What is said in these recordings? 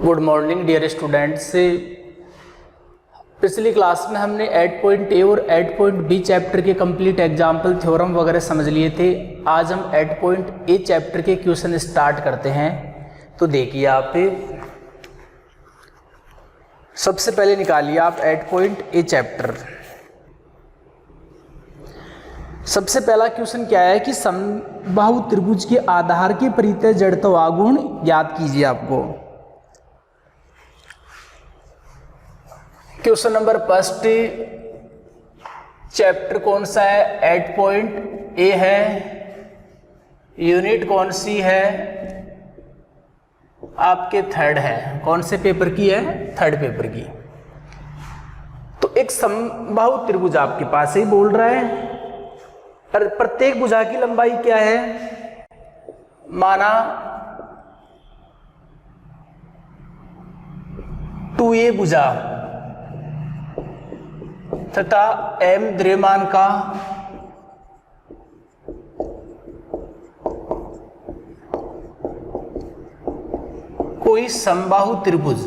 Good morning dear students. पिछली class में हमने 8.A और 8.B चैप्टर के कंप्लीट एग्जाम्पल थ्योरम वगैरह समझ लिए थे। आज हम 8.A चैप्टर के क्वेश्चन स्टार्ट करते हैं। तो देखिए आप सबसे पहले निकालिए आप 8.A चैप्टर। सबसे पहला क्वेश्चन क्या है कि समबाहु त्रिभुज के आधार के परितः जड़त्व आगुण ज्ञात कीजिए। आपको क्वेश्चन नंबर फर्स्ट चैप्टर कौन सा है? 8.A है। यूनिट कौन सी है? आपके थर्ड है। कौन से पेपर की है? थर्ड पेपर की। तो एक समबाहु त्रिभुज आपके पास ही बोल रहा है और प्रत्येक भुजा की लंबाई क्या है? माना 2A भुजा तथा M द्रव्यमान का कोई समबाहु त्रिभुज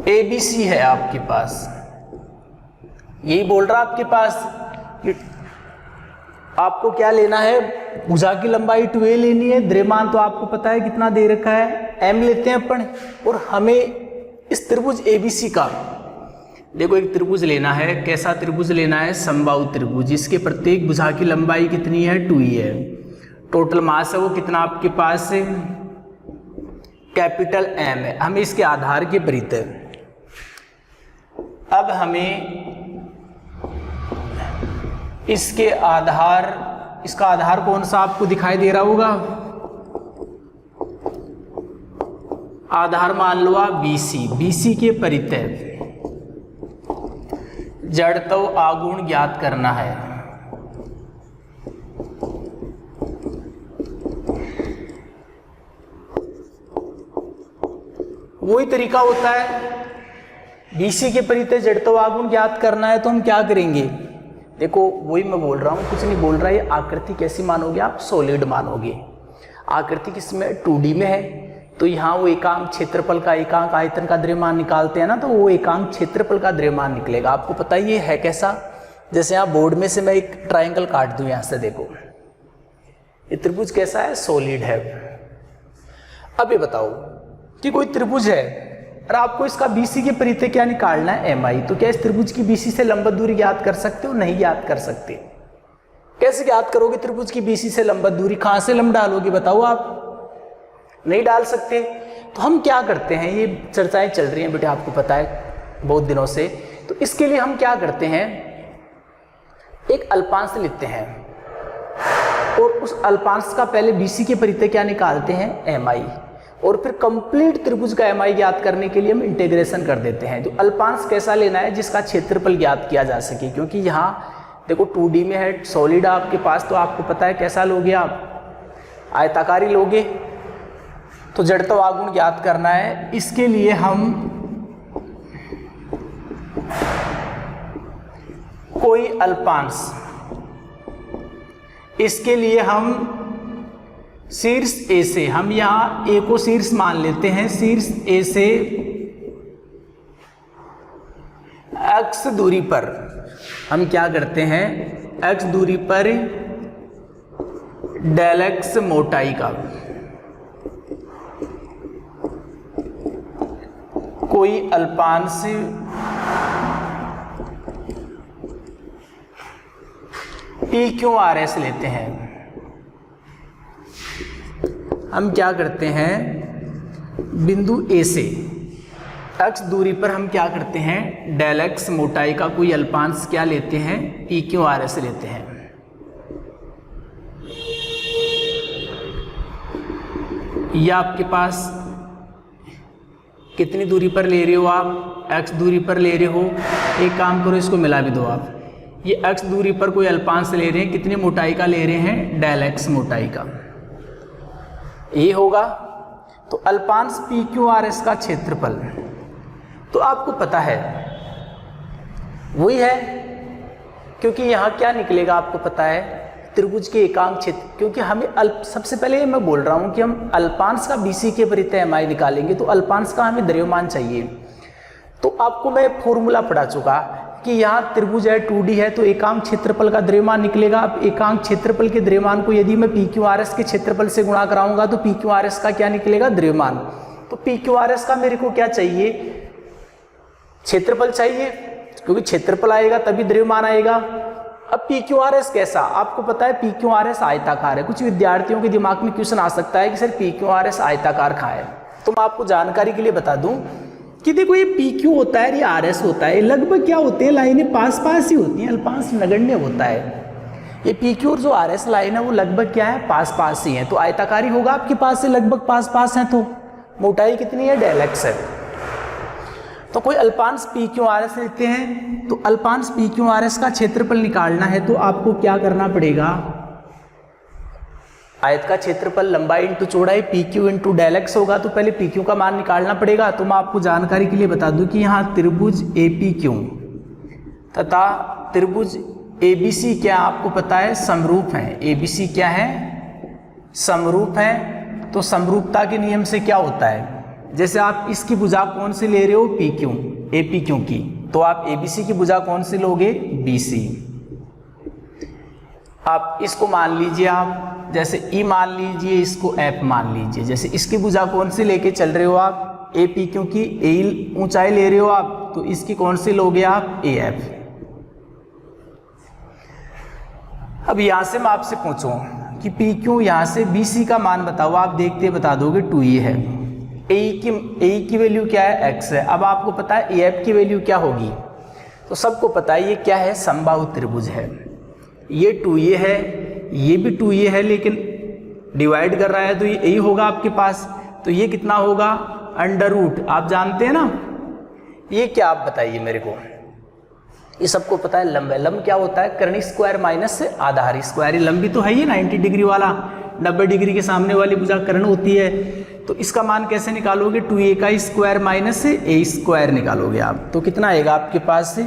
ABC है आपके पास। यही बोल रहा आपके पास कि आपको क्या लेना है? भुजा की लंबाई 2A लेनी है। द्रव्यमान तो आपको पता है कितना दे रखा है, M लेते हैं अपन। और हमें इस त्रिभुज ABC का देखो एक त्रिभुज लेना है। कैसा त्रिभुज लेना है? समबाहु त्रिभुज। इसके प्रत्येक भुजा की लंबाई कितनी है? 2E है। टोटल मास है वो कितना आपके पास है? कैपिटल M है। हमें इसके आधार के परितः अब हमें इसका आधार कौन सा आपको दिखाई दे रहा होगा? आधार मान लो आप BC के परितः जड़त्व आगुण ज्ञात करना है। वही तरीका होता है। BC के परितः जड़त्व आगुण ज्ञात करना है तो हम क्या करेंगे? देखो वही मैं बोल रहा हूँ, कुछ नहीं बोल रहा। ये आकृति कैसी मानोगे आप? सॉलिड मानोगे। आकृति किसमें? 2D में है। तो यहाँ वो एकांक क्षेत्रफल का एकांक आयतन का द्रव्यमान निकालते हैं ना, तो वो एकांक क्षेत्रफल का द्रव्यमान निकलेगा। आपको पता ही है कैसा? जैसे यहाँ बोर्ड में से मैं एक ट्राइंगल काट दूं, यहाँ से देखो ये त्रिभुज कैसा है? सॉलिड है। अब ये बताओ कि कोई त्रिभुज है और आपको इसका BC के परितः क्या निकालना है? MI। तो क्या इस त्रिभुज की BC से लंबवत दूरी ज्ञात कर सकते हो? नहीं ज्ञात कर सकते। कैसे ज्ञात करोगे त्रिभुज की BC से लंबवत दूरी? कहां से लंब डालोगे बताओ आप? नहीं डाल सकते। तो हम क्या करते हैं, ये चर्चाएं चल रही हैं बेटे, आपको पता है बहुत दिनों से। तो इसके लिए हम क्या करते हैं, एक अल्पांश लेते हैं और उस अल्पांश का पहले BC के परितः क्या निकालते हैं? MI। और फिर कंप्लीट त्रिभुज का MI ज्ञात करने के लिए हम इंटीग्रेशन कर देते हैं। जो अल्पांश कैसा लेना है? जिसका क्षेत्रफल ज्ञात किया जा सके। क्योंकि यहाँ देखो 2D में है, सॉलिड आपके पास, तो आपको पता है कैसा लोगे आप? आयताकारी लोगे। तो जड़त्व आगुण ज्ञात करना है। इसके लिए हम कोई अल्पांश, इसके लिए हम शीर्ष A से, हम यहाँ A को शीर्ष मान लेते हैं। शीर्ष A से x दूरी पर हम क्या करते हैं? x दूरी पर डेल x मोटाई का कोई अल्पांश PQRS लेते हैं। हम क्या करते हैं? बिंदु A से x दूरी पर हम क्या करते हैं? डेल x मोटाई का कोई अल्पांश क्या लेते हैं? PQRS लेते हैं। यह आपके पास कितनी दूरी पर ले रहे हो आप? x दूरी पर ले रहे हो। एक काम करो, इसको मिला भी दो आप। ये x दूरी पर कोई अल्पांश ले रहे हैं, कितनी मोटाई का ले रहे हैं? डेल x मोटाई का। ये होगा। तो अल्पांश PQRS का क्षेत्रफल तो आपको पता है वही है, क्योंकि यहाँ क्या निकलेगा आपको पता है, त्रिभुज के एकांक क्षेत्र, क्योंकि हमें सबसे पहले मैं बोल रहा हूं कि हम अल्पांश का बीसी के परितः MI निकालेंगे तो अल्पांश का हमें द्रव्यमान चाहिए। तो आपको मैं फॉर्मूला पढ़ा चुका कि यहाँ त्रिभुज है 2D है तो एकांक क्षेत्रफल का द्रव्यमान निकलेगा। अब एकांक क्षेत्रफल के द्रव्यमान को यदि मैं PQRS के क्षेत्रफल से गुणा कराऊंगा तो PQRS का क्या निकलेगा, द्रव्यमान। तो PQRS का मेरे को क्या चाहिए, क्षेत्रफल चाहिए, क्योंकि क्षेत्रफल आएगा तभी द्रव्यमान आएगा। अब PQRS कैसा, आपको पता है PQRS आयताकार है। कुछ विद्यार्थियों के दिमाग में क्वेश्चन आ सकता है कि सर PQRS आयताकार कहाँ है। तो मैं आपको जानकारी के लिए बता दूं कि देखो ये PQ होता है, ये RS होता है, लगभग क्या होते हैं, लाइनें पास पास ही होती हैं, अल्पांश नगण्य होता है। ये PQ और जो RS लाइन है वो लगभग क्या है, पास पास ही है, तो आयताकारी होगा आपके पास से, लगभग पास पास है। तो मोटाई कितनी है, ΔX है। तो कोई अल्पांश PQRS लेते हैं, तो अल्पांश PQRS का क्षेत्रफल निकालना है तो आपको क्या करना पड़ेगा, आयत का क्षेत्रफल लंबाई इंटू चौड़ाई PQ इंटू ΔX होगा। तो पहले PQ का मान निकालना पड़ेगा। तो मैं आपको जानकारी के लिए बता दूं कि यहाँ त्रिभुज APQ तथा त्रिभुज ABC क्या आपको पता है, समरूप है। ABC क्या है, समरूप है। तो समरूपता के नियम से क्या होता है, जैसे आप इसकी भुजा कौन सी ले रहे हो, PQ, APQ की, तो आप ABC की भुजा कौन सी लोगे, BC। आप इसको मान लीजिए, आप जैसे E मान लीजिए, इसको F मान लीजिए। जैसे इसकी भुजा कौन सी लेके चल रहे हो आप, APQ की A ऊंचाई ले रहे हो आप, तो इसकी कौन सी लोगे आप, AF। अब यहां से मैं आपसे पूछूं कि PQ यहां से BC का मान बताओ, आप देखते बता दोगे 2E है। AE की वैल्यू क्या है, X है। अब आपको पता है AF की वैल्यू क्या होगी, तो सबको पता है ये क्या है, समबाहु त्रिभुज है। ये 2A है, ये भी 2A है, लेकिन डिवाइड कर रहा है तो ये A होगा आपके पास। तो ये कितना होगा, √, आप जानते हैं ना, ये क्या आप बताइए मेरे को, ये सबको पता है लंब है। लंब क्या होता है, कर्ण स्क्वायर माइनस आधार स्क्वायर। लंब भी तो है ये 90 डिग्री वाला, 90 डिग्री के सामने वाली भुजा कर्ण होती है। तो इसका मान कैसे निकालोगे, 2A का स्क्वायर माइनस A स्क्वायर निकालोगे आप, तो कितना आएगा आपके पास से,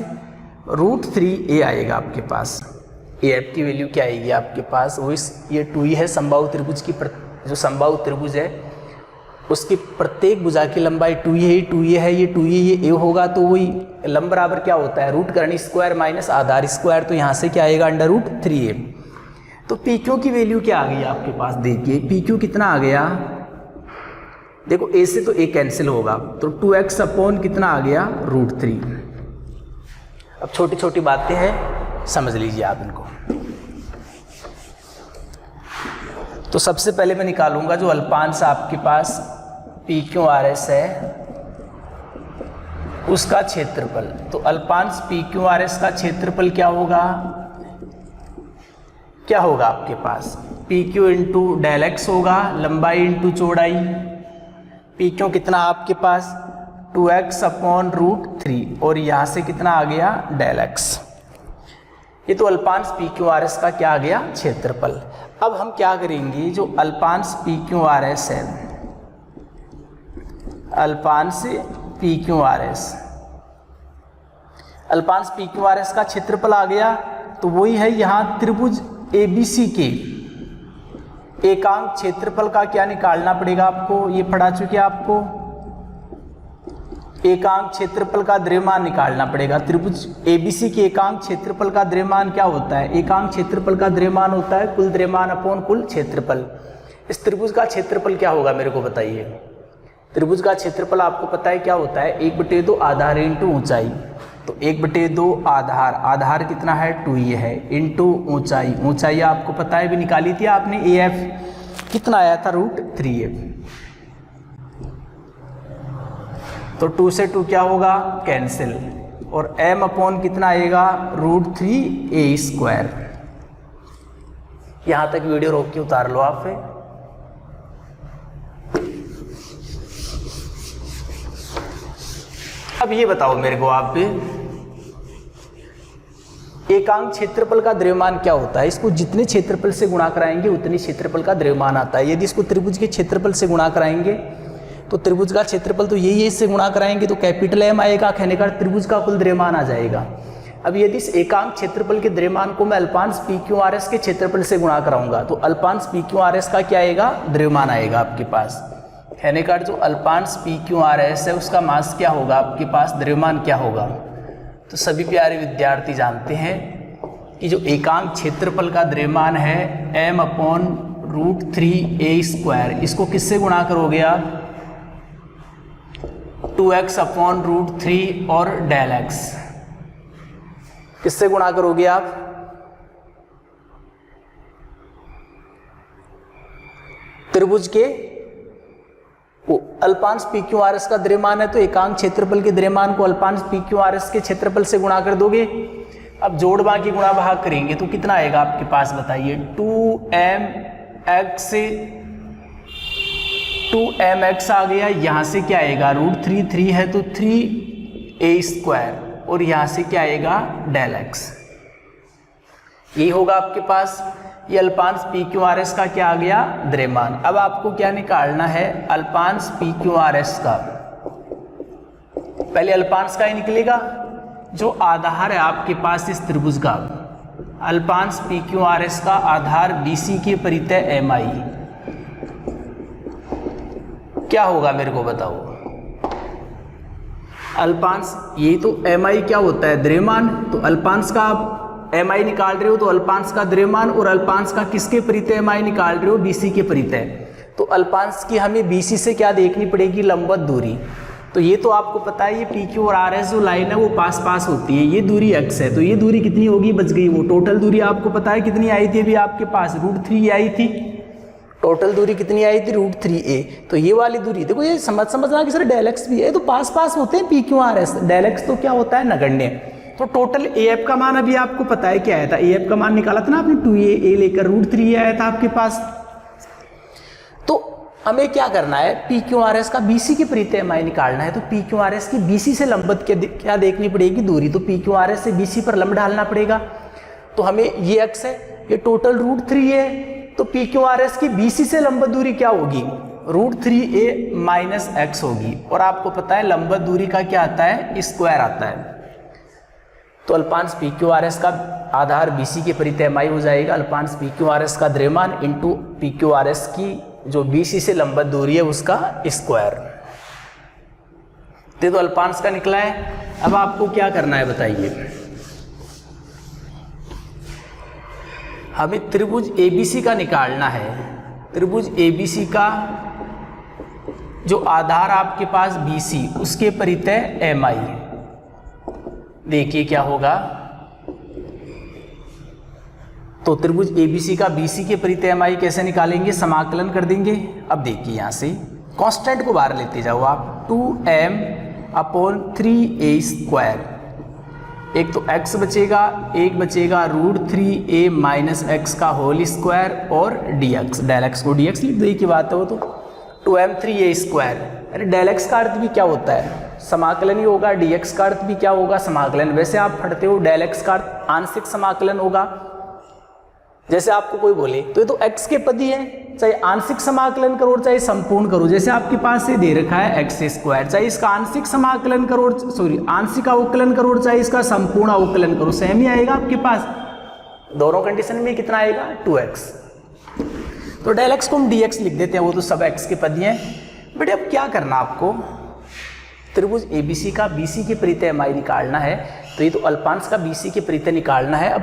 √3A आएगा आपके पास। AF की वैल्यू क्या आएगी आपके पास, वो ये 2E है, समबाहु त्रिभुज की जो समबाहु त्रिभुज है उसकी प्रत्येक भुजा की लंबाई 2A है, ये 2A ये A होगा। तो वही लंब बराबर क्या होता है, रूट कर्ण स्क्वायर माइनस आधार स्क्वायर। तो यहाँ से क्या आएगा, √3A। तो PQ की वैल्यू क्या आ गई आपके पास, देखिए PQ कितना आ गया, देखो A से तो A कैंसिल होगा, तो 2x अपॉन कितना आ गया, √3। अब छोटी छोटी बातें हैं, समझ लीजिए आप इनको। तो सबसे पहले मैं निकालूंगा जो अल्पांश आपके पास PQRS है उसका क्षेत्रफल। तो अल्पांश PQRS का क्षेत्रफल क्या होगा, क्या होगा आपके पास, PQ इंटू ΔX होगा, लंबाई इंटू चौड़ाई। PQ कितना आपके पास, 2x अपॉन √3, और यहाँ से कितना आ गया, ΔX। ये तो अल्पांश PQRS का क्या आ गया, क्षेत्रफल। अब हम क्या करेंगे, जो अल्पांश PQRS है, अल्पांश PQRS, अल्पांश PQRS का क्षेत्रफल आ गया। तो वही है यहाँ त्रिभुज ABC के एकांक क्षेत्रफल का क्या निकालना पड़ेगा आपको, ये पढ़ा चुके आपको, एकांक क्षेत्रफल का द्रव्यमान निकालना पड़ेगा। त्रिभुज ABC के एकांक क्षेत्रफल का द्रव्यमान क्या होता है, एकांक क्षेत्रफल का द्रव्यमान होता है कुल द्रव्यमान अपॉन कुल क्षेत्रफल। इस त्रिभुज का क्षेत्रफल क्या होगा मेरे को बताइए। त्रिभुज का क्षेत्रफल आपको पता है क्या होता है, 1/2 आधार इंटू ऊंचाई। तो 1/2 आधार, आधार कितना है 2A है, इंटू ऊंचाई, ऊंचाई आपको पता है भी निकाली थी आपने, AF कितना आया था, √3A। तो 2 से 2 क्या होगा, कैंसिल, और m अपॉन कितना आएगा, √3A स्क्वायर। यहां तक वीडियो रोक के उतार लो आप। अब ये बताओ मेरे को आप, एकांक क्षेत्रफल का द्रव्यमान क्या होता है। इसको जितने क्षेत्रफल से गुणा कराएंगे उतने क्षेत्रफल का द्रव्यमान आता है। यदि इसको त्रिभुज के क्षेत्रफल से गुणा कराएंगे तो त्रिभुज का क्षेत्रफल तो यही है, इससे गुणा कराएंगे तो कैपिटल M आएगा, कहने का त्रिभुज का कुल द्रव्यमान आ जाएगा। अब यदि इस एकांक क्षेत्रफल के द्रव्यमान को मैं अल्पांश पी क्यू आर एस के क्षेत्रफल से गुणा कराऊंगा तो अल्पांश पी क्यू आर एस का क्या आएगा, द्रव्यमान आएगा आपके पास। कहने का जो अल्पांश पी क्यू आर एस है उसका मास क्या होगा आपके पास, द्रव्यमान क्या होगा। तो सभी प्यारे विद्यार्थी जानते हैं कि जो एकांक क्षेत्रफल का द्रव्यमान है m/√3a², इसको किससे गुणा करोगे आप, 2x/√3 और डेल x, किससे गुणा करोगे आप, त्रिभुज के वो अल्पांश पी क्यू आर एस का द्रव्यमान है तो एकांक क्षेत्रफल के द्रव्यमान को अल्पांश पी क्यू आर एस के क्षेत्रफल से गुणा कर दोगे। अब जोड़ बाकी गुणा भाग करेंगे तो कितना आएगा आपके पास बताइए, 2mx आ गया, यहां से क्या आएगा √3 है तो 3a² और यहां से क्या आएगा डेल x, ये होगा आपके पास। ये अल्पांश पी क्यू आर एस का क्या आ गया, द्रव्यमान। अब आपको क्या निकालना है, अल्पांश पी क्यू आर एस का, पहले अल्पांश का ही निकलेगा, जो आधार है आपके पास इस त्रिभुज का, अल्पांश पी क्यू आर एस का आधार BC के परितः MI क्या होगा मेरे को बताओ। अल्पांश, ये तो MI क्या होता है, द्रव्यमान, तो अल्पांश का आप MI निकाल रहे हो तो अल्पांश का द्रव्यमान, और अल्पांश का किसके परितः MI निकाल रहे हो, BC के परितः। तो अल्पांश की हमें BC से क्या देखनी पड़ेगी, लंबवत दूरी। तो ये तो आपको पता है, ये PQ और RS जो लाइन है वो पास पास होती है, ये दूरी x है, तो ये दूरी कितनी होगी, बच गई। वो टोटल दूरी आपको पता है कितनी आई थी अभी आपके पास, √3 आई थी, टोटल दूरी कितनी आई थी, √3a। तो ये वाली दूरी देखो, ये समझना कि सर डेल x भी है, तो पास पास होते हैं PQ RS, डेल x तो क्या होता है, नगण्य। तो टोटल AF का मान अभी आपको पता है क्या आया था, AF का मान निकाला था ना आपने, 2a लेकर √3 आया था आपके पास। तो हमें क्या करना है, PQRS का BC के परितः MI निकालना है, तो PQRS की BC से लंबवत क्या देखनी पड़ेगी, दूरी। तो PQRS से BC पर लंब डालना पड़ेगा। तो हमें ये x है, ये टोटल √3 है, तो PQRS की BC से लंबवत दूरी क्या होगी, √3a - x होगी। और आपको पता है लंबवत दूरी का क्या आता है, स्क्वायर आता है। तो अल्पांश PQRS का आधार BC के परितः MI हो जाएगा, अल्पांश PQRS का द्रव्यमान इंटू PQRS की जो BC से लंबवत दूरी है उसका स्क्वायर। तो अल्पांश का निकला है। अब आपको क्या करना है बताइए, हमें त्रिभुज ABC का निकालना है। त्रिभुज ABC का जो आधार आपके पास BC उसके परितः MI, देखिए क्या होगा। तो त्रिभुज ABC का BC के परितः MI कैसे निकालेंगे, समाकलन कर देंगे। अब देखिए यहाँ से कांस्टेंट को बाहर लेते जाओ आप, 2m/3a², एक तो x बचेगा, एक बचेगा √3a - x का होल स्क्वायर और dx, डेल x को dx लिख दो, की बात है वो तो 2m3a²। अरे डेल x का अर्थ भी क्या होता है, समाकलन ही होगा, dx का अर्थ भी क्या होगा, समाकलन। वैसे आप पढ़ते हो डेल x का अर्थ आंशिक समाकलन होगा। जैसे आपको कोई बोले तो ये तो x के पद ही है, चाहे आंशिक समाकलन करो चाहे संपूर्ण करो। जैसे आपके पास ये दे रखा है x², चाहे इसका आंशिक समाकलन करो, आंशिक अवकलन करो, चाहे इसका संपूर्ण अवकलन करो, सेम ही आएगा आपके पास। दोनों कंडीशन में कितना आएगा, 2x। तो डेल x को हम dx लिख देते हैं, वो तो सब x के पद ही हैं। बट अब क्या करना आपको, त्रिभुज ABC का BC के परितः MI निकालना है, तो ये तो अल्पांश का BC के परितः निकालना है। अब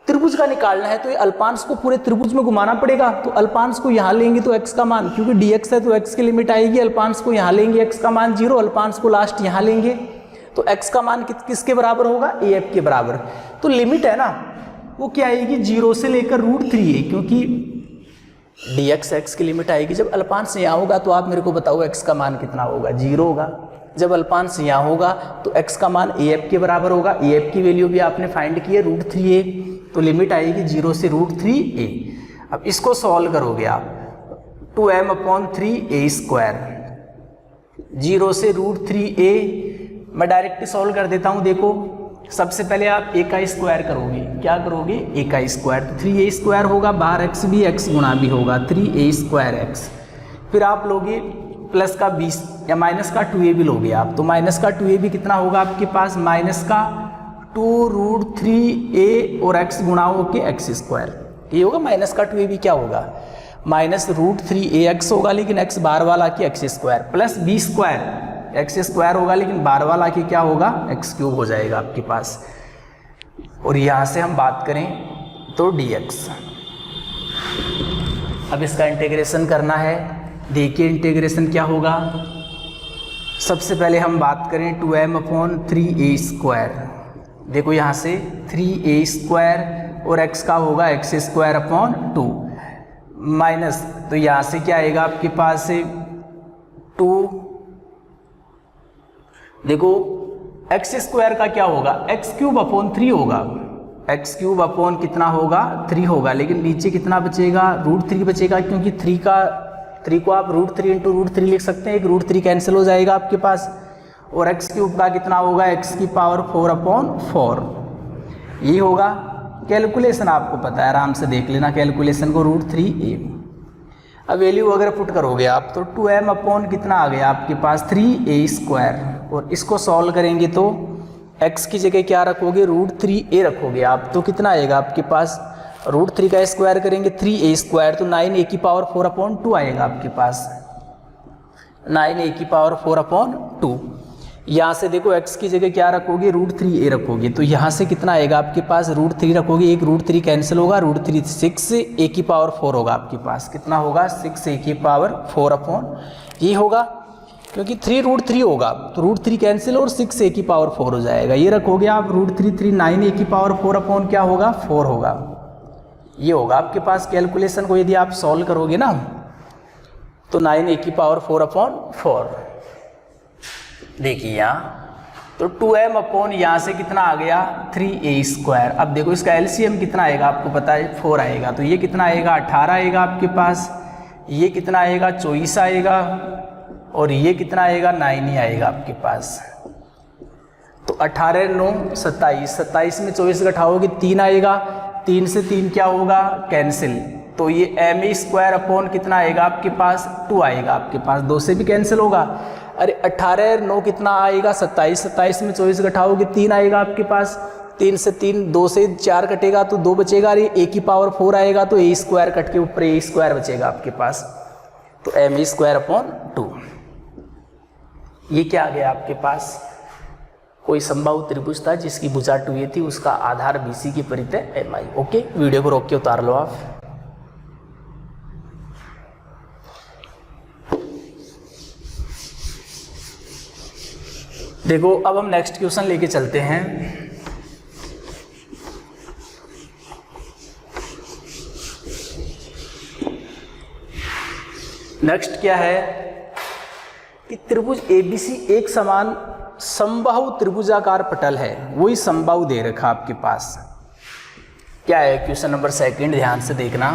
त्रिभुज का निकालना है तो ये अल्पांश को पूरे त्रिभुज में घुमाना पड़ेगा। तो अल्पांश को यहाँ लेंगे तो x का मान, क्योंकि dx है तो x की लिमिट आएगी, अल्पांश को यहाँ लेंगे x का मान 0, अल्पांश को लास्ट यहाँ लेंगे तो x का मान किसके बराबर होगा, AF के बराबर। तो लिमिट है ना वो क्या आएगी, 0 से लेकर √3a, क्योंकि dx x की लिमिट आएगी। जब अल्पांश यहाँ होगा तो आप मेरे को बताओ x का मान कितना होगा, 0 होगा। जब अल्पांश यहाँ होगा तो x का मान AF के बराबर होगा। AF की वैल्यू भी आपने फाइंड की है √3a, तो लिमिट आएगी 0 से √3a। अब इसको सॉल्व करोगे आप, 2m/3a², 0 से √3a, मैं डायरेक्ट सॉल्व कर देता हूँ। देखो सबसे पहले आप a का स्क्वायर करोगे, क्या करोगे, a का स्क्वायर, तो 3a² होगा, बाहर x भी x गुणा भी होगा, 3a²x। फिर आप लोगे प्लस का 20 या माइनस का 2a भी लोगे आप, तो माइनस का 2a भी कितना होगा आपके पास, माइनस का 2√3a और x गुणा होके एक्स स्क्वायर, ये होगा माइनस का 2a भी क्या होगा -√3ax होगा, लेकिन x बार वाला की x square, plus b square x square होगा, लेकिन बार वाला की क्या होगा एक्स क्यूब हो जाएगा आपके पास। और यहाँ से हम बात करें तो dx। अब इसका इंटीग्रेशन करना है। देखिए इंटीग्रेशन क्या होगा। सबसे पहले हम बात करें 2m/3a स्क्वायर। देखो यहाँ से 3a स्क्वायर और x का होगा x²/2 माइनस, तो यहाँ से क्या आएगा आपके पास से 2। देखो x² का क्या होगा x³/3 होगा, x³ कितना होगा 3 होगा, लेकिन नीचे कितना बचेगा √3 बचेगा, क्योंकि 3 को आप √3 × √3 लिख सकते हैं, एक √3 कैंसिल हो जाएगा आपके पास। और x³ का कितना होगा x⁴/4 ये होगा। कैलकुलेशन आपको पता है, आराम से देख लेना कैलकुलेशन को, √3a। अब वैल्यू अगर पुट करोगे आप तो 2m/ कितना आ गया आपके पास 3a², और इसको सॉल्व करेंगे तो x की जगह क्या रखोगे √3a रखोगे आप, तो कितना आएगा आपके पास √3 का स्क्वायर करेंगे 3a², तो 9a⁴/2 आएगा आपके पास, 9a⁴/2। यहाँ से देखो x की जगह क्या रखोगे √3a रखोगे, तो यहाँ से कितना आएगा आपके पास √3 रखोगे, एक √3 कैंसिल होगा, √3 6a⁴ होगा आपके पास, कितना होगा 6a⁴ ये होगा, क्योंकि 3√3 होगा तो √3 कैंसिल और 6a⁴ हो जाएगा। ये रखोगे आप √3 9a⁴ क्या होगा 4 होगा। ये होगा आपके पास कैलकुलेशन को यदि आप सॉल्व करोगे ना तो 9a⁴/4। देखिए यहाँ तो 2m/ यहाँ से कितना आ गया 3a²। अब देखो इसका एलसीएम कितना आएगा आपको पता है 4 आएगा, तो ये कितना आएगा 18 आएगा आपके पास, ये कितना आएगा 24 आएगा, और ये कितना आएगा 9 ही आएगा आपके पास। तो 18 9 27, 27 में 24 घटाओगे 3 आएगा, 3 से 3 क्या होगा कैंसिल, तो ये ma² कितना आएगा आपके पास 2 आएगा आपके पास, 2 से भी कैंसिल होगा। अरे 18 9 कितना आएगा 27, 27 में 24 घटाओगे 3 आएगा आपके पास, 3 से 3 2 से 4 कटेगा तो 2 बचेगा, अरे a⁴ आएगा तो a² कट के ऊपर a² बचेगा आपके पास, तो ma²/2। ये क्या आ गया आपके पास, कोई समबाहु त्रिभुज था जिसकी भुजा 2a थी, उसका आधार BC की परिधि MI। ओके, वीडियो को रोक के उतार लो आप। देखो अब हम नेक्स्ट क्वेश्चन लेके चलते हैं। नेक्स्ट क्या है कि त्रिभुज ABC एक समान समबाहु त्रिभुजाकार पटल है, वही समबाहु दे रखा आपके पास। क्या है क्वेश्चन नंबर 2, ध्यान से देखना।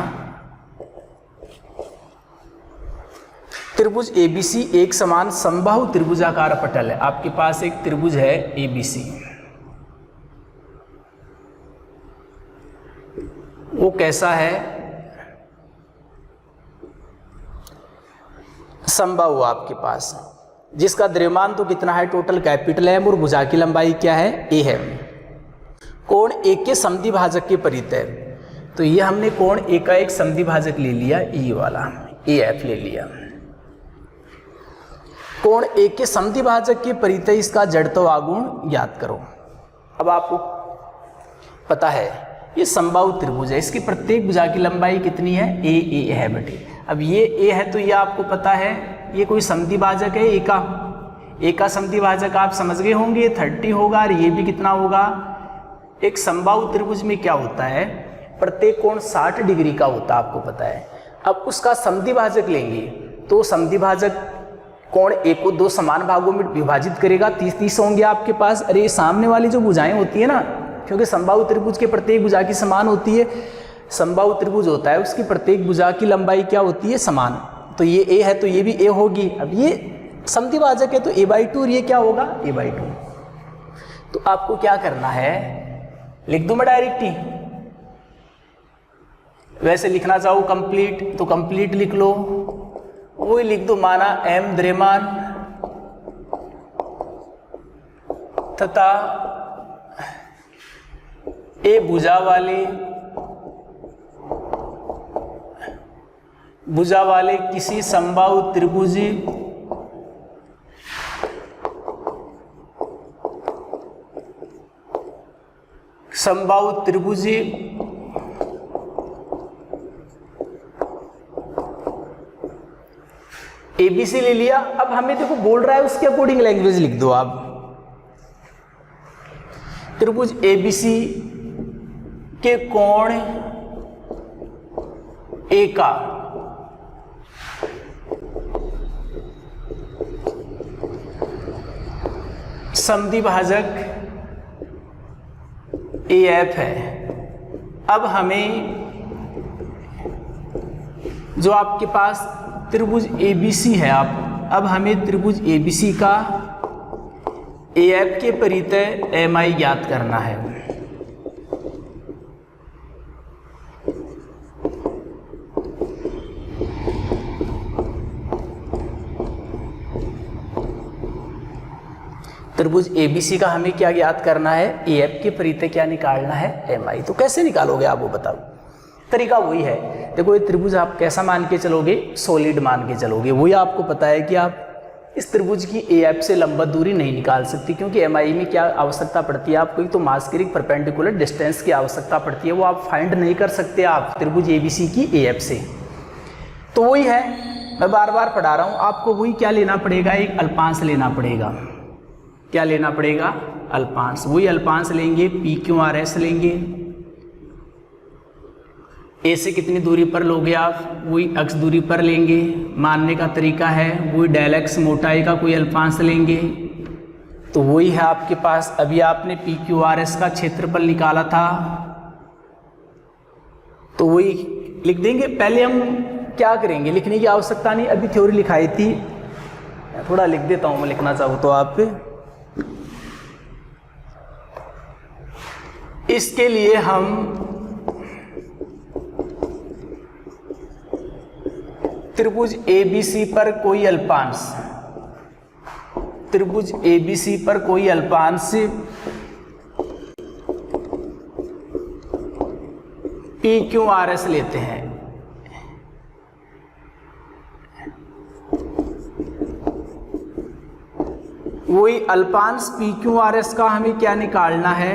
त्रिभुज ABC एक समान समबाहु त्रिभुजाकार पटल है, आपके पास एक त्रिभुज है ABC, वो कैसा है समबाहु आपके पास, जिसका द्रव्यमान तो कितना है टोटल कैपिटल M और भुजा की लंबाई क्या है A है। कोण A के समद्विभाजक के परित है, तो ये हमने कोण A का एक समद्विभाजक ले लिया, E वाला AF ले लिया। कोण A के समद्विभाजक के परित इसका जड़त्व आघूर्ण ज्ञात करो। अब आपको पता है ये समबाहु त्रिभुज है, इसकी प्रत्येक भुजा की लंबाई कितनी है A है बेटे। अब ये A है तो ये आपको पता है ये कोई समद्विभाजक है A का समद्विभाजक आप समझ गए होंगे 30 होगा, और ये भी कितना होगा। एक समबाहु त्रिभुज में क्या होता है प्रत्येक कोण 60 डिग्री का होता है, आपको पता है। अब उसका समद्विभाजक लेंगे तो समद्विभाजक कोण A को 2 समान भागों में विभाजित करेगा, 30-30 होंगे आपके पास। अरे सामने वाली जो भुजाएं होती है ना, क्योंकि समबाहु त्रिभुज के प्रत्येक भुजा की समान होती है, समबाहु त्रिभुज होता है उसकी प्रत्येक भुजा की लंबाई क्या होती है समान, तो ये A है तो ये भी A होगी। अब ये समद्विभाजक है तो a/2 और ये क्या होगा a/2। तो आपको क्या करना है, लिख दूं मैं डायरेक्ट ही, वैसे लिखना चाहो कंप्लीट तो कंप्लीट लिख लो, वही लिख दो। माना M द्रव्यमान तथा ए भुजा वाले किसी समबाहु त्रिभुज एबीसी ले लिया। अब हमें देखो बोल रहा है उसके अकॉर्डिंग लैंग्वेज लिख दो आप। त्रिभुज एबीसी के कोण ए का समद्विभाजक AF है। अब हमें जो आपके पास त्रिभुज ABC है, अब हमें त्रिभुज ABC का AF के परितः MI ज्ञात करना है। त्रिभुज ABC का हमें क्या ज्ञात करना है? AF के परितः क्या निकालना है? MI। तो कैसे निकालोगे आप वो बताओ। तरीका वही है, देखो ये त्रिभुज आप कैसा मान के चलोगे? सॉलिड मान के चलोगे। वही आपको पता है कि आप इस त्रिभुज की AF से लंबवत दूरी नहीं निकाल सकती, क्योंकि MI में क्या आवश्यकता पड़ती है आपको? एक तो मास्केरिक परपेंडिकुलर डिस्टेंस की आवश्यकता पड़ती है, वो आप फाइंड नहीं कर सकते आप त्रिभुज ABC की AF से। तो वही है, मैं बार बार पढ़ा रहा हूँ आपको, वही क्या लेना पड़ेगा? एक अल्पांश लेना पड़ेगा। क्या लेना पड़ेगा? अल्पांश। वही अल्पांश लेंगे, PQRS लेंगे। ए से कितनी दूरी पर लोगे आप? वही x दूरी पर लेंगे। मानने का तरीका है वही डेल x मोटाई का कोई अल्पांश लेंगे। तो वही है आपके पास। अभी आपने PQRS का क्षेत्रफल निकाला था, तो वही लिख देंगे। पहले हम क्या करेंगे? लिखने की आवश्यकता नहीं, अभी थ्योरी लिखाई थी, थोड़ा लिख देता हूँ मैं, लिखना चाहूँ तो आप। इसके लिए हम त्रिभुज ABC पर कोई अल्पांश, त्रिभुज ABC पर कोई अल्पांश PQRS लेते हैं। वही अल्पांश PQRS का हमें क्या निकालना है?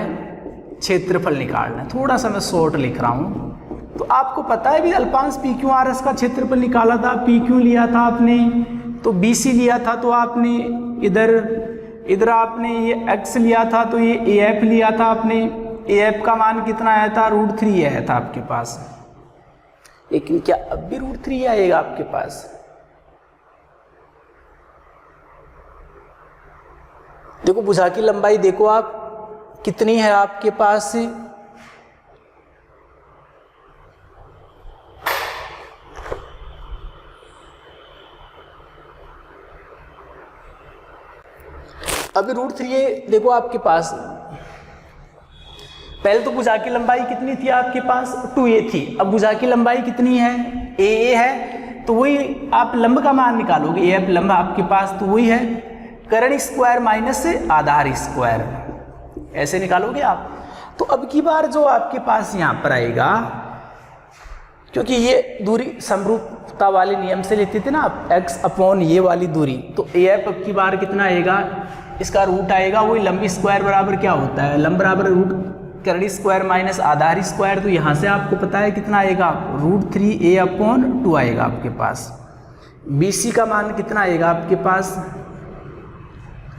क्षेत्रफल निकालना है। थोड़ा सा मैं शॉर्ट लिख रहा हूं, तो आपको पता है भी अल्पांश PQRS का क्षेत्रफल निकाला था। PQ लिया था आपने, तो BC लिया था, तो आपने इधर आपने ये x लिया था, तो ये AF लिया था आपने। AF का मान कितना आया था? √3 आया था आपके पास। लेकिन क्या अब भी √3 आएगा आपके पास? देखो भुजा की लंबाई देखो आप कितनी है आपके पास। अभी √3 देखो आपके पास। पहले तो भुजा की लंबाई कितनी थी आपके पास? 2a थी। अब भुजा की लंबाई कितनी है? AA है। तो वही आप लंब का मान निकालोगे। AF लंब आपके पास, तो वही है कर्ण स्क्वायर माइनस आधार स्क्वायर, ऐसे निकालोगे आप। तो अब की बार जो आपके पास यहाँ पर आएगा, क्योंकि ये दूरी समरूपता वाले नियम से लेते थे ना आप, x/, ये वाली दूरी, तो AF अब की बार कितना आएगा? इसका रूट आएगा, वही लंबी स्क्वायर बराबर क्या होता है? लंब बराबर रूट कर्ण स्क्वायर माइनस आधार स्क्वायर। तो यहाँ से आपको पता है कितना आएगा? √3a/2 आएगा आपके पास। BC का मान कितना आएगा आपके पास?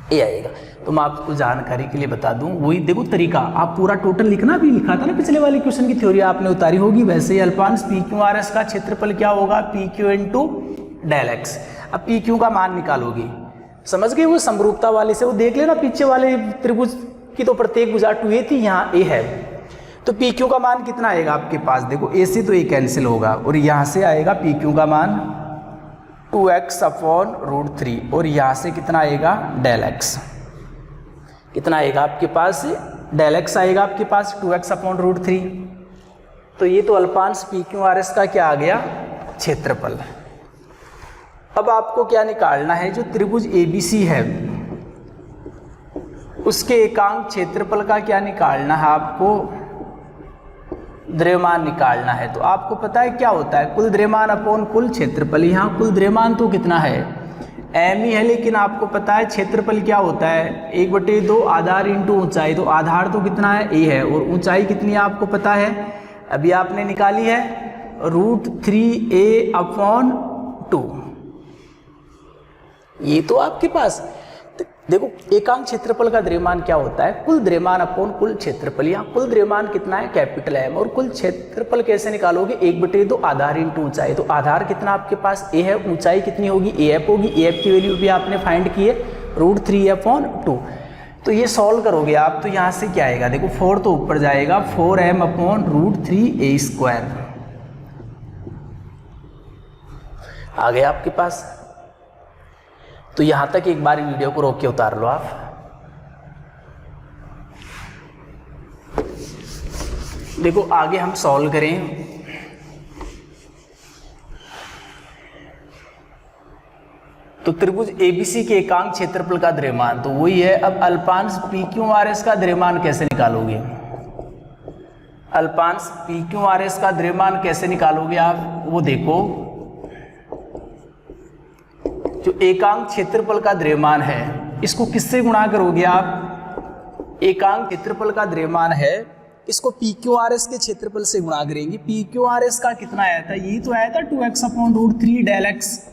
A आएगा। तो मैं आपको जानकारी के लिए बता दूं, वही देखो तरीका, आप पूरा टोटल लिखना भी लिखा था ना पिछले वाले क्वेश्चन की थ्योरी आपने उतारी होगी। वैसे ही अल्पांश PQRS का क्षेत्रफल क्या होगा? PQ × del x। अब PQ का मान निकालोगे, समझ गए? वो समरूपता वाले से वो देख लेना, पीछे वाले त्रिभुज की तो प्रत्येक भुजा 2a थी, यहाँ a है। तो PQ का मान कितना आएगा आपके पास? देखो a से तो a कैंसिल होगा, और यहाँ से आएगा PQ का मान 2x/√3, और यहाँ से कितना आएगा? Del x। कितना आएगा आपके पास? डेल x आएगा आपके पास 2x/√3। तो ये तो अल्पांश PQRS का क्या आ गया? क्षेत्रफल। अब आपको क्या निकालना है? जो त्रिभुज ABC है उसके एकांक क्षेत्रफल का क्या निकालना है आपको? द्रव्यमान निकालना है। तो आपको पता है क्या होता है, कुल द्रव्यमान अपॉन कुल क्षेत्रफल। यहाँ कुल द्रव्यमान तो कितना है, एम ही है, लेकिन आपको पता है क्षेत्रफल क्या होता है, 1/2 आधार इंटू ऊंचाई। तो आधार तो कितना है, ए है, और ऊंचाई कितनी है आपको पता है, अभी आपने निकाली है, √3a/2। ये तो आपके पास देखो एकांक क्षेत्रफल का द्रव्यमान क्या होता है, कुल द्रव्यमान अपॉन कुल क्षेत्रफल। यहाँ कुल द्रव्यमान कितना है, कैपिटल एम, और कुल क्षेत्रफल कैसे निकालोगे, 1/2 आधार इंटू ऊंचाई। तो आधार कितना आपके पास ए है, ऊंचाई कितनी होगी, AF होगी, AF की वैल्यू भी आपने फाइंड की है √3a/2। तो ये सॉल्व करोगे आप, तो यहाँ से क्या आएगा, देखो 4 तो ऊपर जाएगा, 4m/√3a² आ गया आपके पास। तो यहां तक एक बार वीडियो को रोक के उतार लो आप। देखो आगे हम सॉल्व करें। तो त्रिभुज ABC के एकांक क्षेत्रफल का द्रव्यमान तो वही है। अब अल्पांश PQRS का द्रव्यमान कैसे निकालोगे, अल्पांश PQRS का द्रव्यमान कैसे निकालोगे आप, वो देखो। जो एकांक क्षेत्रफल का द्रव्यमान है इसको किससे गुणा करोगे आप, एकांक क्षेत्रफल का द्रव्यमान है इसको PQRS के क्षेत्रफल से गुणा करेंगे। PQRS का कितना आया था, यही तो आया था 2x/√3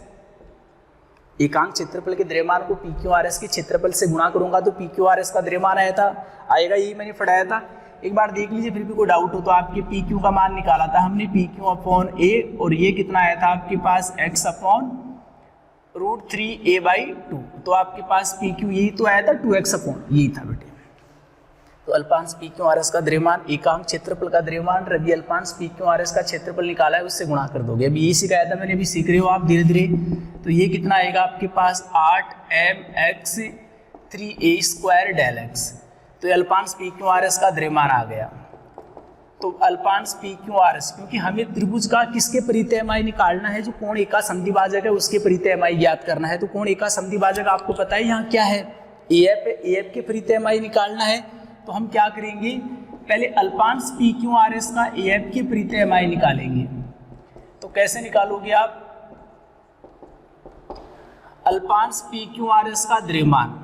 एकांक क्षेत्रफल के द्रव्यमान को PQRS के क्षेत्रफल से गुणा करूंगा तो PQRS का द्रव्यमान आया था, आएगा, यही मैंने पढ़ाया था। एक बार देख लीजिए, फिर भी कोई डाउट हो तो। आपके PQ का मान निकाला था हमने PQ/A, और ये कितना आया था आपके पास x/√3a/2। तो आपके पास PQ यही तो आया था, 2x यही था बेटे। तो अल्पांश PQRS का द्रव्यमान एकांक क्षेत्रफल का द्रव्यमान, रवि अल्पांश PQRS का क्षेत्रफल निकाला है, उससे गुणा कर दोगे। अभी ये सिखाया था मैंने, अभी सीख रहे हो आप धीरे धीरे। तो ये कितना आएगा आपके पास 8mx3a²∆x। तो ये अल्पांश PQRS का द्रव्यमान आ गया। तो अल्पांश PQRS, क्योंकि हमें त्रिभुज का किसके परितयमाई निकालना है, जो कोण एका संधिभाजक है उसके परितयमाई ज्ञात करना है। तो कोण एका संधिभाजक आपको पता है यहाँ क्या है, AF है, AF के परितयमाई निकालना है। तो हम क्या करेंगे, पहले अल्पांश PQRS का AF के परितयमाई निकालेंगे। तो कैसे निकालोगे आप, अल्पांश PQRS का द्रव्यमान।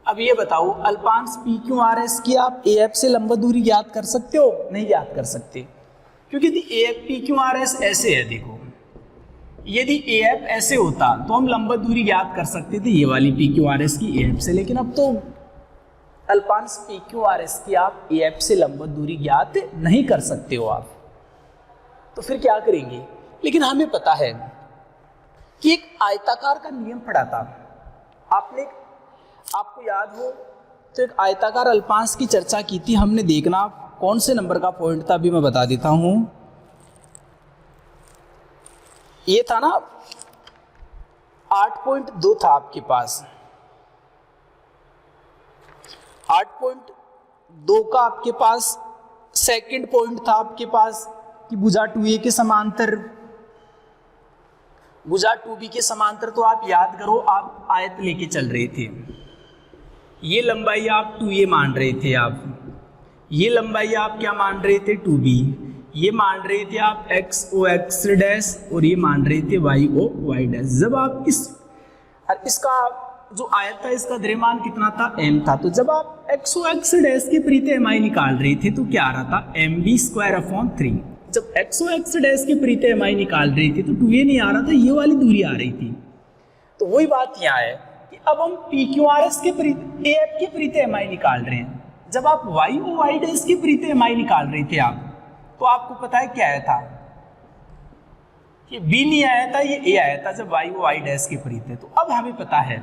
अब ये बताओ, अल्पांश PQRS की आप AF से लंबवत दूरी ज्ञात कर सकते हो, नहीं ज्ञात कर सकते, क्योंकि यदि AF PQRS ऐसे है, देखो यदि AF ऐसे होता तो हम लंबवत दूरी ज्ञात कर सकते थे ये वाली PQRS की AF से, लेकिन अब तो अल्पांश PQRS की आप AF से लंबवत दूरी ज्ञात नहीं कर सकते हो आप। तो फिर क्या करेंगे, लेकिन हमें पता है कि एक आयताकार का नियम पढ़ा था आपने, आपको याद हो तो एक आयताकार अल्पांश की चर्चा की थी हमने। देखना कौन से नंबर का पॉइंट था, अभी मैं बता देता हूं। ये था ना 8.2 था आपके पास, 8.2 का आपके पास सेकंड पॉइंट था आपके पास कि भुजा 2a के समांतर, भुजा 2b के समांतर। तो आप याद करो, आप आयत लेके चल रहे थे, ये लंबाई आप 2a मान रहे थे, आप ये लंबाई आप क्या मान रहे थे 2b, ये मान रहे थे आप x/x' और ये मान रहे थे y/y'। जब आप इसका जो आयत था इसका द्रव्यमान कितना था, m था। तो जब आप x/x' के परितयमाई निकाल रहे थे तो क्या आ रहा था, mv²/3। जब x/x' के परितयमाई निकाल रहे थे तो 2a नहीं आ रहा था, ये वाली दूरी आ रही थी। तो वही बात यहाँ है कि अब हम PQRS के AF के परितयमाई निकाल रहे हैं। जब आप y/y' के परितयमाई निकाल रहे थे आप, तो आपको पता है क्या आया था, कि B नहीं आया था, ये A आया था जब y/y' के परितय। तो अब हमें पता है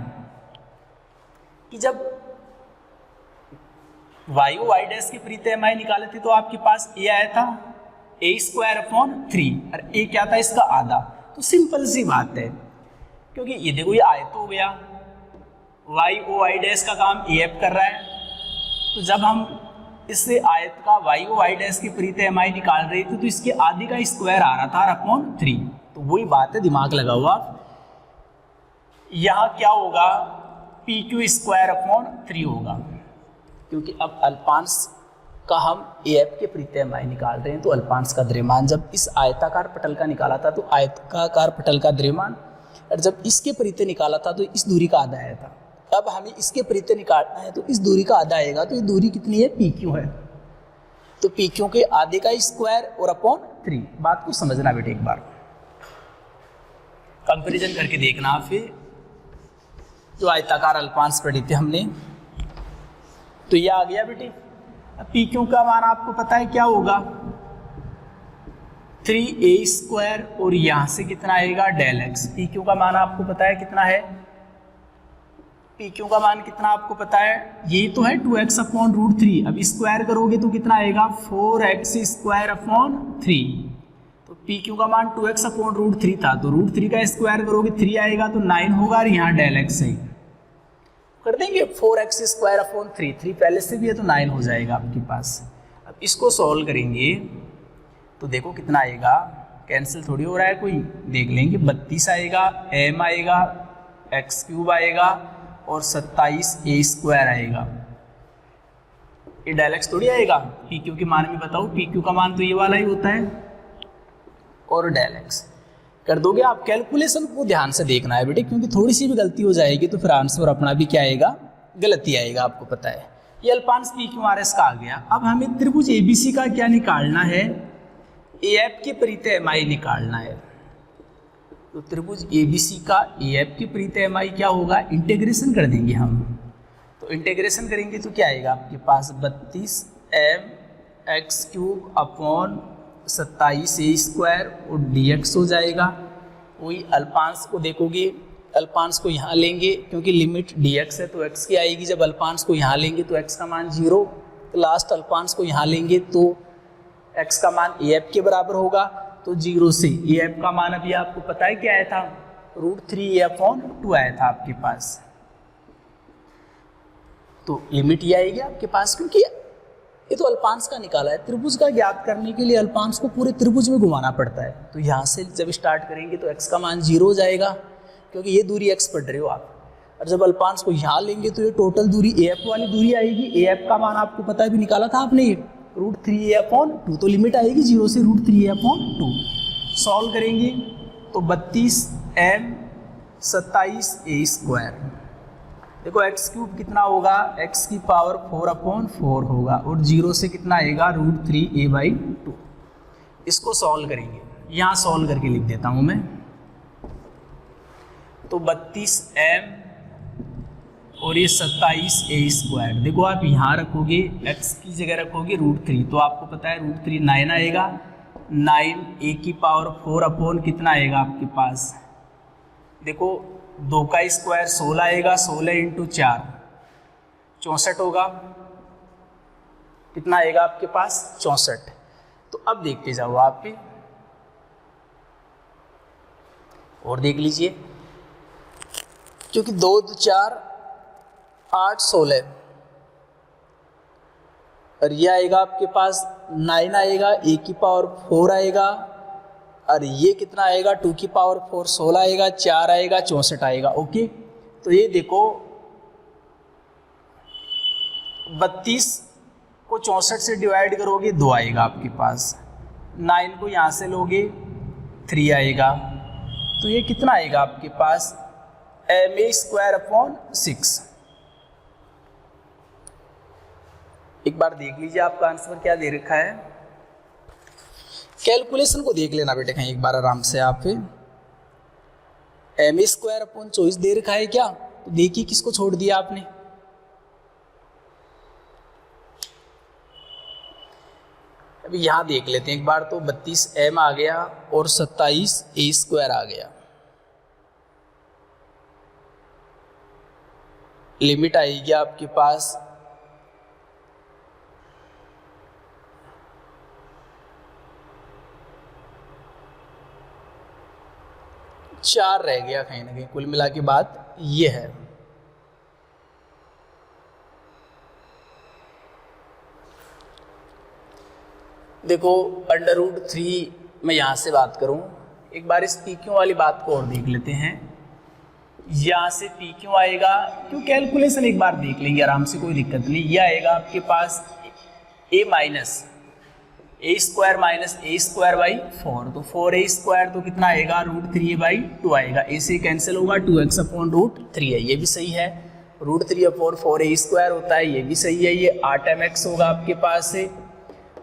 कि जब y/y' के परितयमाई निकाले थे तो आपके पास A आया था a²/3, और A क्या था, इसका आधा। तो सिंपल सी बात है, क्योंकि ये देखो ये आयत हो गया, y/y' का काम AF कर रहा है। तो जब हम इससे आयत का y/y' के परितयमाई निकाल रहे थे तो इसके आधे का स्क्वायर आ रहा था r/3। तो वही बात है, दिमाग लगाओ आप, यहाँ क्या होगा, PQ²/3 होगा, क्योंकि अब अल्पांश का हम AF के परितः MI निकाल रहे हैं, तो अल्पांश का द्रव्यमान जब इस आयताकार पटल का निकाला था तो आयताकार पटल का द्रव्यमान, और जब इसके परितः निकाला था तो इस दूरी का आधा आया था। अब हमें इसके परितः निकालना है तो इस दूरी का आधा आएगा, तो ये दूरी कितनी है, PQ है, तो PQ के आधे का स्क्वायर और अपॉन 3। बात को समझना बेटे, एक बार कंपैरिजन करके देखना। फिर जो आयताकार अल्पांश पढ़ी थी हमने, तो ये आ गया बेटे। अब PQ का मान आपको पता है क्या होगा, 3a² और यहां से कितना आएगा, डेल x। PQ का मान आपको पता है कितना है, PQ का मान कितना आपको पता है, ये तो है 2x अपॉन रूट 3। अब स्क्वायर करोगे तो कितना आएगा, 4x² अपॉन 3। तो PQ का मान 2x अपॉन रूट 3 था, तो रूट 3 का स्क्वायर करोगे 3 आएगा, तो 9 होगा, और यहाँ डेल x है, कर देंगे 4x² अपॉन 3। 3 पहले से भी है तो 9 हो जाएगा आपके पास। अब इसको सॉल्व करेंगे तो देखो कितना आएगा, कैंसिल थोड़ी हो रहा है कोई, देख लेंगे। 32 आएगा, m आएगा, x³ आएगा और 27a² आएगा। ये डेल x थोड़ी आएगा, PQ के मान में बताओ, PQ का मान तो ये वाला ही होता है, और डेल x कर दोगे आप। कैलकुलेशन को ध्यान से देखना है बेटे, क्योंकि थोड़ी सी भी गलती हो जाएगी तो फिर आंसर अपना भी क्या आएगा, गलती आएगा, आपको पता है। ये अल्पांश PQRS का आ गया। अब हमें त्रिभुज ABC का क्या निकालना है, AF के परितः MI निकालना है। तो त्रिभुज ABC का AF के परितः MI क्या होगा, इंटीग्रेशन कर देंगे हम। तो इंटीग्रेशन करेंगे तो क्या आएगा आपके पास, 32m x³ अपॉन 27a² और dx हो जाएगा। वही अल्पांश को देखोगे, अल्पांश को यहाँ लेंगे क्योंकि लिमिट dx है तो x की आएगी। जब अल्पांश को यहाँ लेंगे तो x का मान 0, तो लास्ट अल्पांश को यहाँ लेंगे तो x का मान AF के बराबर होगा। तो 0 से AF का मान अभी आपको पता है क्या आया था, √3a/2 आया था आपके पास। तो लिमिट ये आएगी आपके पास, क्योंकि ये तो अल्पांश का निकाला है। त्रिभुज का ज्ञात करने के लिए अल्पांश को पूरे त्रिभुज में घुमाना पड़ता है। तो यहाँ से जब स्टार्ट करेंगे तो x का मान 0 हो जाएगा, क्योंकि ये दूरी x पढ़ रहे हो आप। और जब अल्पांश को यहाँ लेंगे तो ये टोटल दूरी AF वाली दूरी आएगी। AF का मान आपको पता है, भी निकाला था आपने, ये √3a/2। तो लिमिट आएगी 0 से √3a/2। सॉल्व करेंगे तो 32m 27a²। देखो x³ कितना होगा, x की पावर 4/4 होगा, और 0 से कितना आएगा, √3a/2। इसको सॉल्व करेंगे, यहाँ सॉल्व करके लिख देता हूँ मैं। तो 32m और ये 27a²। देखो आप यहाँ रखोगे, x की जगह रखोगे √3, तो आपको पता है √3 9 आएगा। 9a की पावर 4 कितना आएगा आपके पास, देखो 2 का स्क्वायर 16 आएगा, 16 × 4 64 होगा। कितना आएगा आपके पास, 64। तो अब देखते जाओ आप भी, और देख लीजिए, क्योंकि 2 × 4 8 16, और ये आएगा आपके पास 9 आएगा, a की पावर 4 आएगा, और ये कितना आएगा, 2 की पावर 4 16 आएगा, 4 आएगा, 64 आएगा। ओके, तो ये देखो 32 को 64 से डिवाइड करोगे 2 आएगा आपके पास, 9 को यहाँ से लोगे 3 आएगा, तो ये कितना आएगा आपके पास, ma²/6। एक बार देख लीजिए आपका आंसर क्या दे रखा है। कैलकुलेशन को देख लेना बेटे कहीं एक बार आराम से। आप ma²/24 दे रखा है क्या, तो देखिए किसको छोड़ दिया आपने। अभी यहाँ देख लेते हैं एक बार, तो 32m आ गया और 27a² आ गया। लिमिट आएगी आपके पास 4 रह गया कहीं ना कहीं, कुल मिला के बात ये है। देखो √3 मैं यहाँ से बात करूँ, एक बार इस PQ वाली बात को और देख लेते हैं। यहाँ से PQ आएगा, क्यों कैलकुलेशन एक बार देख लेंगे आराम से, कोई दिक्कत नहीं। यह आएगा आपके पास a minus a square minus a square by 4, तो 4a स्क्वायर तो कितना आएगा √3a/2 आएगा, ए से कैंसिल होगा 2x अपॉन √3 है, ये भी सही है। √3 अपॉन 4a स्क्वायर होता है, ये भी सही है, ये 8mx होगा आपके पास से,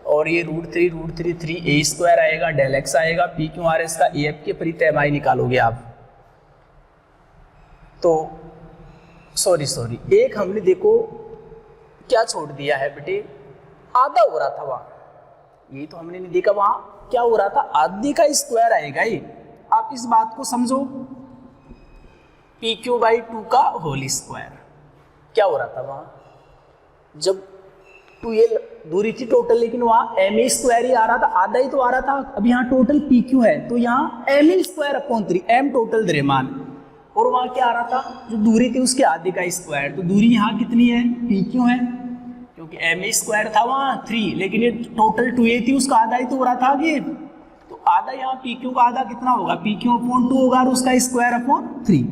और ये √3 3a स्क्वायर आएगा, डेल x आएगा, पी क्यू आर एस का AF के परितः MI निकालोगे आप। तो सॉरी एक हमने देखो क्या छोड़ दिया है बेटे, आधा हो रहा था वहाँ, ये तो हमने नहीं देखा वहाँ क्या हो रहा था, आधे का स्क्वायर आएगा ये। आप इस बात को समझो, PQ/2 का होल स्क्वायर क्या हो रहा था वहाँ, जब 2a दूरी थी टोटल, लेकिन वहाँ MA स्क्वायर ही आ रहा था, आधा ही तो आ रहा था। अब यहाँ टोटल PQ है तो यहाँ MA square upon 3, M total द्रव्यमान, और वहाँ क्या आ रहा था, जो दूरी थी उसके आधे का स्क्वायर, तो दूरी यहाँ कितनी है PQ है, क्योंकि MA स्क्वायर था वहाँ 3, लेकिन ये टोटल 2a थी, उसका आधा ही तो हो रहा था ये, तो आधा यहाँ PQ का आधा कितना होगा, PQ अपॉन 2 होगा और उसका स्क्वायर अपॉन 3।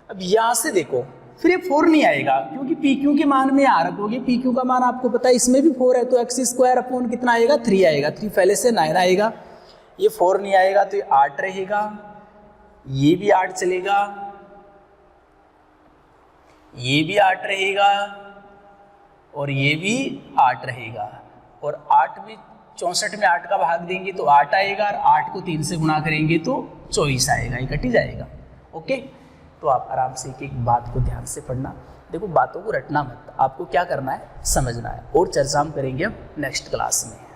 अब यहाँ से देखो फिर ये 4 नहीं आएगा, क्योंकि PQ के मान में आ रखोगे, PQ का मान आपको पता है इसमें भी 4 है, तो x स्क्वायर अपॉन कितना आएगा 3 आएगा, 3 पहले से 9 आएगा, ये 4 नहीं आएगा तो ये 8 रहेगा, ये भी 8 चलेगा, ये भी 8 रहेगा, और ये भी 8 रहेगा, और 8 में 64 में 8 का भाग देंगे तो 8 आएगा, और 8 को 3 से गुणा करेंगे तो 24 आएगा, ये कट ही जाएगा। ओके, तो आप आराम से एक एक बात को ध्यान से पढ़ना, देखो बातों को रटना मत, आपको क्या करना है समझना है, और चर्चा हम करेंगे अब नेक्स्ट क्लास में।